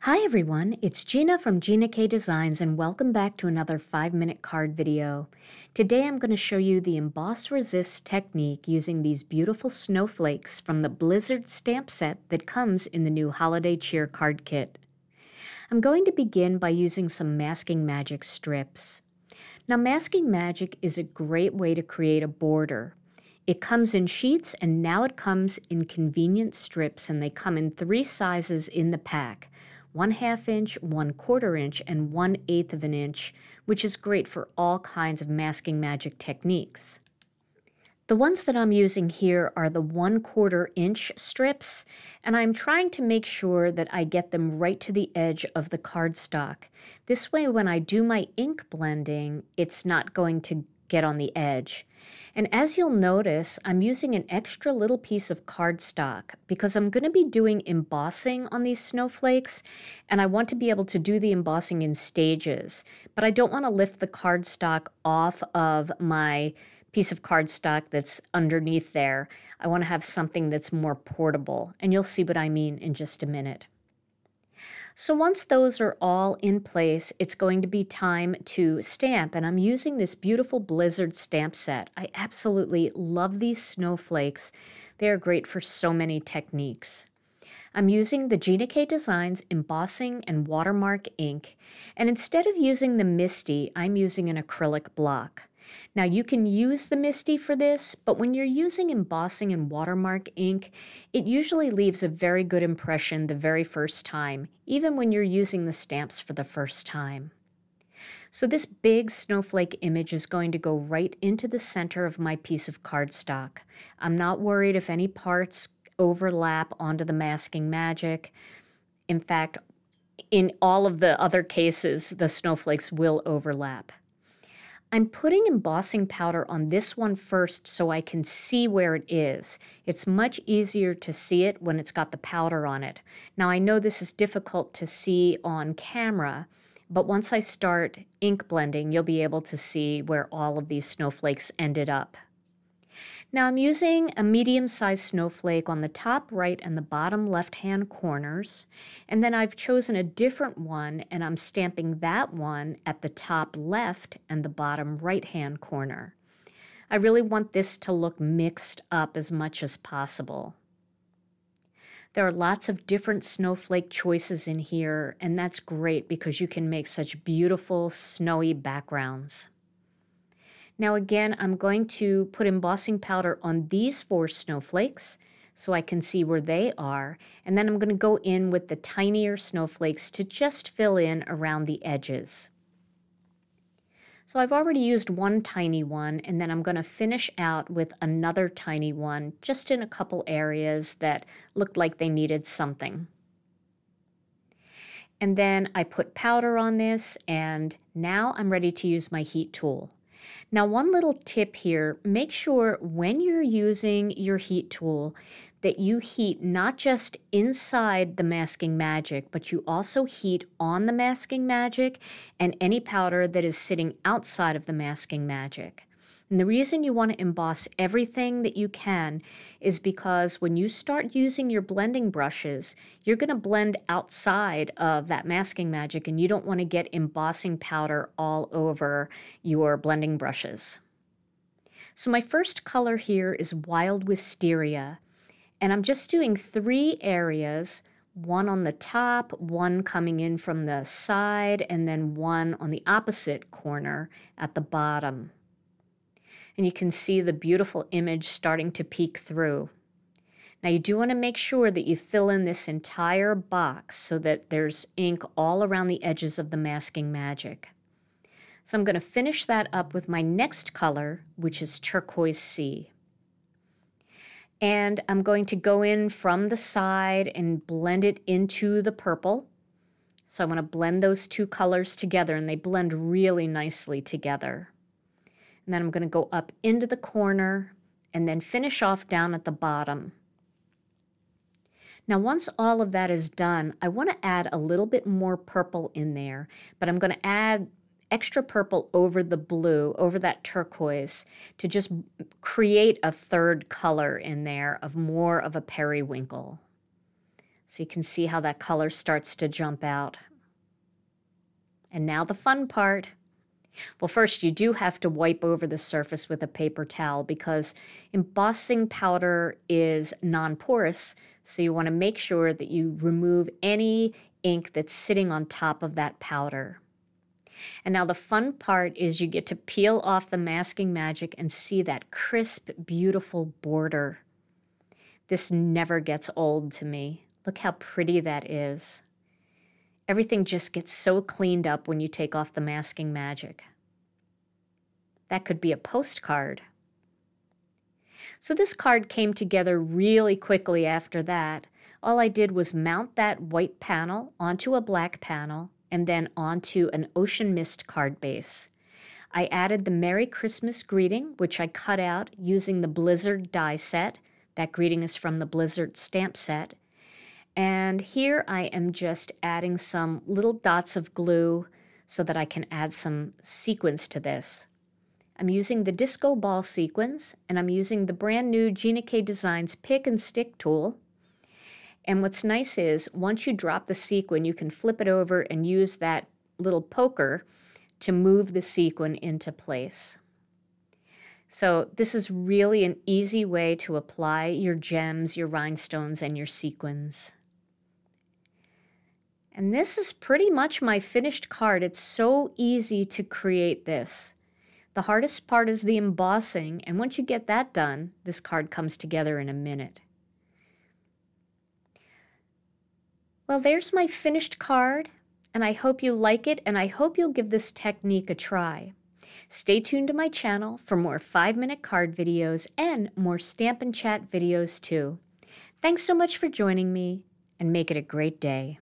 Hi everyone, it's Gina from Gina K Designs and welcome back to another 5-minute card video. Today I'm going to show you the Emboss Resist technique using these beautiful snowflakes from the Blizzard stamp set that comes in the new Holiday Cheer card kit. I'm going to begin by using some Masking Magic strips. Now Masking Magic is a great way to create a border. It comes in sheets and now it comes in convenient strips, and they come in 3 sizes in the pack. 1/2 inch, 1/4 inch, and 1/8 of an inch, which is great for all kinds of masking magic techniques. The ones that I'm using here are the 1/4 inch strips, and I'm trying to make sure that I get them right to the edge of the cardstock. This way, when I do my ink blending, it's not going to get on the edge. And as you'll notice, I'm using an extra little piece of cardstock because I'm going to be doing embossing on these snowflakes, and I want to be able to do the embossing in stages, but I don't want to lift the cardstock off of my piece of cardstock that's underneath there. I want to have something that's more portable, and you'll see what I mean in just a minute. So once those are all in place, it's going to be time to stamp, and I'm using this beautiful Blizzard stamp set. I absolutely love these snowflakes. They are great for so many techniques. I'm using the Gina K Designs Embossing and Watermark Ink, and instead of using the Misty, I'm using an acrylic block. Now you can use the Misty for this, but when you're using embossing and watermark ink, it usually leaves a very good impression the very first time, even when you're using the stamps for the first time. So this big snowflake image is going to go right into the center of my piece of cardstock. I'm not worried if any parts overlap onto the masking magic. In fact, in all of the other cases, the snowflakes will overlap. I'm putting embossing powder on this one first so I can see where it is. It's much easier to see it when it's got the powder on it. Now I know this is difficult to see on camera, but once I start ink blending, you'll be able to see where all of these snowflakes ended up. Now I'm using a medium-sized snowflake on the top right and the bottom left-hand corners, and then I've chosen a different one and I'm stamping that one at the top left and the bottom right-hand corner. I really want this to look mixed up as much as possible. There are lots of different snowflake choices in here, and that's great because you can make such beautiful snowy backgrounds. Now again, I'm going to put embossing powder on these 4 snowflakes so I can see where they are, and then I'm going to go in with the tinier snowflakes to just fill in around the edges. So I've already used one tiny one, and then I'm going to finish out with another tiny one just in a couple areas that looked like they needed something. And then I put powder on this, and now I'm ready to use my heat tool. Now one little tip here, make sure when you're using your heat tool that you heat not just inside the masking magic, but you also heat on the masking magic and any powder that is sitting outside of the masking magic. And the reason you want to emboss everything that you can is because when you start using your blending brushes, you're going to blend outside of that masking magic, and you don't want to get embossing powder all over your blending brushes. So my first color here is Wild Wisteria, and I'm just doing 3 areas, one on the top, one coming in from the side, and then one on the opposite corner at the bottom. And you can see the beautiful image starting to peek through. Now you do want to make sure that you fill in this entire box so that there's ink all around the edges of the masking magic. So I'm going to finish that up with my next color, which is Turquoise Sea. And I'm going to go in from the side and blend it into the purple. So I want to blend those 2 colors together, and they blend really nicely together. And then I'm going to go up into the corner and then finish off down at the bottom. Now once all of that is done, I want to add a little bit more purple in there, but I'm going to add extra purple over the blue, over that turquoise, to just create a 3rd color in there of more of a periwinkle. So you can see how that color starts to jump out. And now the fun part. Well, first you do have to wipe over the surface with a paper towel because embossing powder is non-porous, so you want to make sure that you remove any ink that's sitting on top of that powder. And now the fun part is you get to peel off the Masking Magic and see that crisp, beautiful border. This never gets old to me. Look how pretty that is. Everything just gets so cleaned up when you take off the Masking Magic. That could be a postcard. So this card came together really quickly after that. All I did was mount that white panel onto a black panel and then onto an ocean mist card base. I added the Merry Christmas greeting, which I cut out using the Blizzard die set. That greeting is from the Blizzard stamp set. And here I am just adding some little dots of glue so that I can add some sequins to this. I'm using the Disco Ball sequins, and I'm using the brand new Gina K Designs Pick and Stick tool. And what's nice is once you drop the sequin, you can flip it over and use that little poker to move the sequin into place. So this is really an easy way to apply your gems, your rhinestones, and your sequins. And this is pretty much my finished card. It's so easy to create this. The hardest part is the embossing, and once you get that done, this card comes together in a minute. Well, there's my finished card, and I hope you like it, and I hope you'll give this technique a try. Stay tuned to my channel for more 5-minute card videos and more Stamp and Chat videos too. Thanks so much for joining me, and make it a great day.